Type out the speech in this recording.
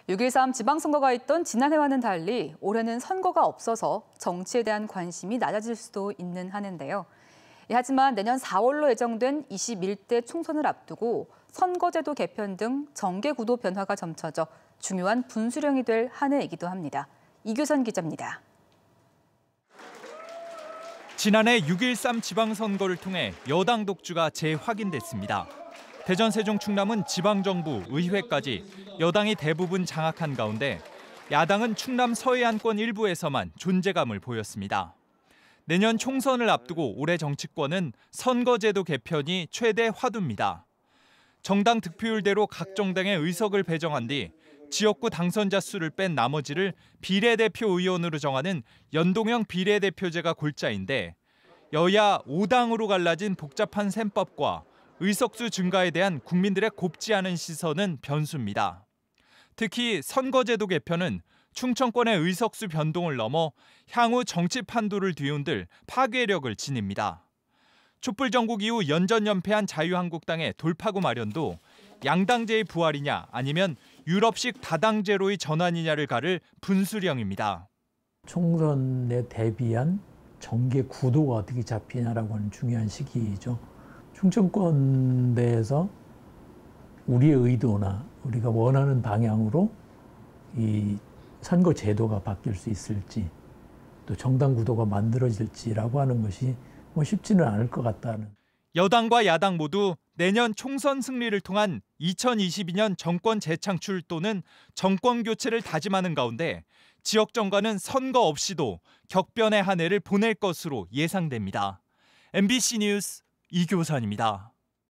6.13 지방선거가 있던 지난해와는 달리 올해는 선거가 없어서 정치에 대한 관심이 낮아질 수도 있는 한 해인데요. 하지만 내년 4월로 예정된 21대 총선을 앞두고 선거제도 개편 등 정계구도 변화가 점쳐져 중요한 분수령이 될 한 해이기도 합니다. 이규선 기자입니다. 지난해 6.13 지방선거를 통해 여당 독주가 재확인됐습니다. 대전, 세종, 충남은 지방정부, 의회까지 여당이 대부분 장악한 가운데 야당은 충남 서해안권 일부에서만 존재감을 보였습니다. 내년 총선을 앞두고 올해 정치권은 선거제도 개편이 최대 화두입니다. 정당 득표율대로 각 정당의 의석을 배정한 뒤 지역구 당선자 수를 뺀 나머지를 비례대표 의원으로 정하는 연동형 비례대표제가 골자인데 여야 5당으로 갈라진 복잡한 셈법과 의석수 증가에 대한 국민들의 곱지 않은 시선은 변수입니다. 특히 선거제도 개편은 충청권의 의석수 변동을 넘어 향후 정치 판도를 뒤흔들 파괴력을 지닙니다. 촛불 전국 이후 연전연패한 자유한국당의 돌파구 마련도 양당제의 부활이냐 아니면 유럽식 다당제로의 전환이냐를 가를 분수령입니다. 총선에 대비한 정계 구도가 어떻게 잡히냐라고 하는 중요한 시기이죠. 충청권 내에서 우리의 의도나 우리가 원하는 방향으로 이 선거 제도가 바뀔 수 있을지 또 정당 구도가 만들어질지라고 하는 것이 쉽지는 않을 것 같다는. 여당과 야당 모두 내년 총선 승리를 통한 2022년 정권 재창출 또는 정권 교체를 다짐하는 가운데 지역 정가는 선거 없이도 격변의 한 해를 보낼 것으로 예상됩니다. MBC 뉴스 이교선입니다.